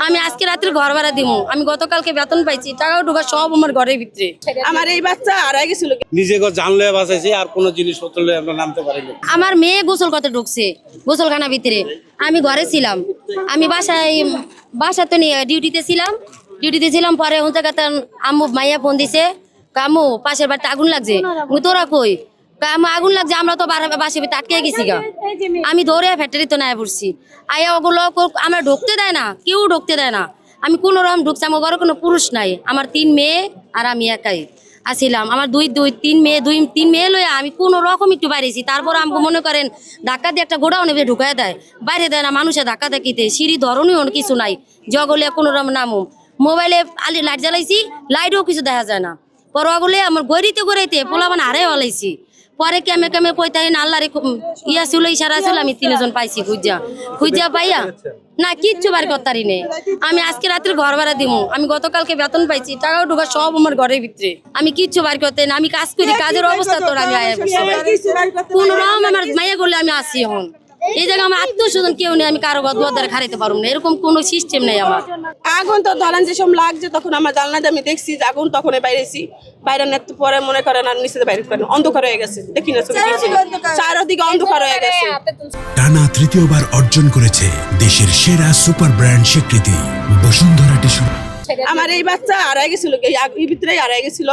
আমি আজকে রাত্রে ঘর ভাড়া দিমু, আমি গতকালকে বেতন পাইছি, টাকাও ঢোকা সব আমার ঘরের ভিতরে। আমার এই বাচ্চা হারাই গেছিল। নিজে জানলে বাঁচাইছি, আর কোনো জিনিসপত্র লয়ে আমরা নামতে পারিনি। আমার মেয়ে গোসল করতে ঢুকছে গোসলখানা ভিতরে, আমি ঘরে ছিলাম, আমি বাসাতে নিয়ে ডিউটিতে ছিলাম। পরে হুঁচা কাতান আম্মু মাইয়া ফোন দিছে, আম্মু পাশের বাড়িতে আগুন লাগছে। তোরা কই? আমার আগুন লাগছে, আমরা তো বাসে আটকে গেছি গা। আমি দৌড়ে ফ্যাক্টরি তো নাই পড়ছি, আয়া ওগুলো আমরা ঢুকতে দেয় না, কেউ ঢুকতে দেয় না। আমি কোনো রকম ঢুকছি, আমার ঘরে কোনো পুরুষ নাই, আমার 3 মেয়ে আর আমি একাই আসিলাম। আমার তিন মেয়ে লইয়া আমি কোনো রকম একটু বাইরেছি। তারপর আমাকে মনে করেন ধাক্কা দিয়ে একটা গোডাউনে ঢুকায় দেয়, বাইরে দেয় না, মানুষের ধাক্কা দেখিতে সিঁড়ি ধরনীয় কিছু নাই, জগলে কোনো রকম নামো। মোবাইলে লাইট জ্বালাইছি, লাইটও কিছু দেখা যায় না। পর ওগুলো আমার গড়িতে পোলাবান হারে হলাইছি। পরে কেমে পয়তাই না আল্লাহরে ইয়া ছিল, ইশারা ছিল, আমি 3 জন পাইছি খুঁজা পাইয়া না কিচ্ছু বার করতারি নেই। আমি আজকে রাত্রে ঘর ভাড়া দিমু, আমি গতকালকে বেতন পাইছি, টাকাও ঢোকা সব আমার ঘরের ভিতরে। আমি কিচ্ছু বার করতে না, আমি কাজ করি, কাজের অবস্থা তোর আমি আয়া কোন রকম আমার মাইয়া করলে আমি আসি। এখন এই জায়গায় আমার আত্মস্বজন কেউ নেই, আমি কারো দুয়ার খারাইতে পারবো না, এরকম কোনো সিস্টেম নেই আমার। আগুন তো ধরেন যেসব লাগছে, তখন আমার জানলাতে আমি দেখছি যে আগুন, তখন বাইরেছি। বাইরে নেত পরে মনে করেন আর নিচে বাইরে করেন অন্ধকার হয়ে গেছে, দেখি না চারদিকে অন্ধকার হয়ে গেছে। টানা তৃতীয়বার অর্জন করেছে দেশের সেরা সুপার ব্র্যান্ড স্বীকৃতি বসুন্ধরা টিস্যু। আমার এই বাচ্চা হারাই গেছিল, এই ভিতরেই হারাই গেছিল।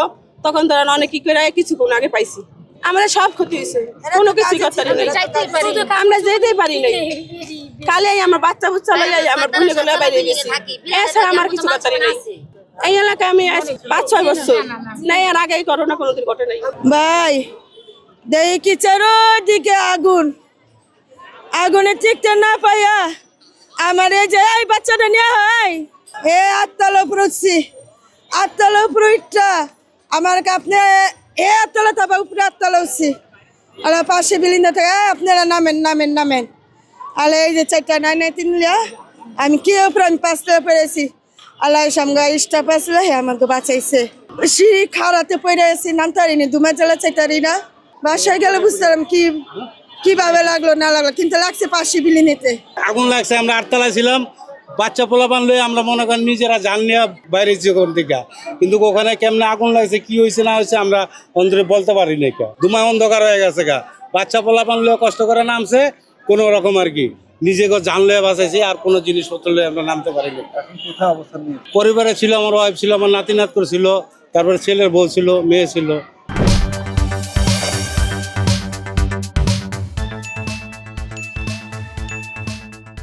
তখন ধরেন অনেক কি করে কিছুক্ষণ আগে পাইছি। আমরা সব ক্ষতি হয়েছে, কোনো কিছুই করতে পারি না, আমরা যেতেই পারি নাই। খালি আমার বাচ্চা বুচ্চা লইয়াই আমার বোনে গেলে বাইরে গেছি, এছাড়া আমার কিছু করতে পারি নাই। এই এলাকায় আমি 5-6 বছর নাই, আর আগে করোনা কোনোদিন ঘটে নাই। ভাই দেখি চারদিকে আগুনে টিকতে না পাইয়া আমার এই যে এই বাচ্চাটা নিয়ে হয় আটতলা উপরে উঠছি, আটতলা উপরে উঠটা আমার আপনি আটতলা থাকা উপরে আটতলা উঠছি, আর পাশে বিল্ডিং থেকে আপনারা নামেন আলে এই যে 4টা 9 লিয়া আমি কি উপরে আমি 5তলা পেরেছি। আল্লাহ সামগা স্টাফ আসলে আমাকে বাঁচাইছে। সিঁড়ি খাওয়াতে পড়ে আছি, নামতারিনি, দুমা জ্বালা চাইতারি না। বাসায় গেলে বুঝতাম কিভাবে লাগলো না লাগলো, কিন্তু লাগছে পাশে বিলিনিতে আগুন লাগছে। আমরা 8তলায় ছিলাম, বাচ্চা পোলাপান লয়ে আমরা মনে করেন নিজেরা জান নিয়ে বাইরেছি ওখান থেকে, কিন্তু ওখানে কেমনে আগুন লাগছে, কি হয়েছে না হয়েছে আমরা অন্তরে বলতে পারি না। দুমা অন্ধকার হয়ে গেছে গা, বাচ্চা পোলাপান লয়ে কষ্ট করে নামছে কোনো রকম আর কি, নিজে জানলে বাঁচাইছি, আর কোনো জিনিসপত্র লয়ে আমরা নামতে পারিনি। পরিবারে ছিল, আমার ওয়াইফ ছিল, আমার নাতি নাতকুর ছিল, তারপরে ছেলের বউ ছিল, মেয়ে ছিল।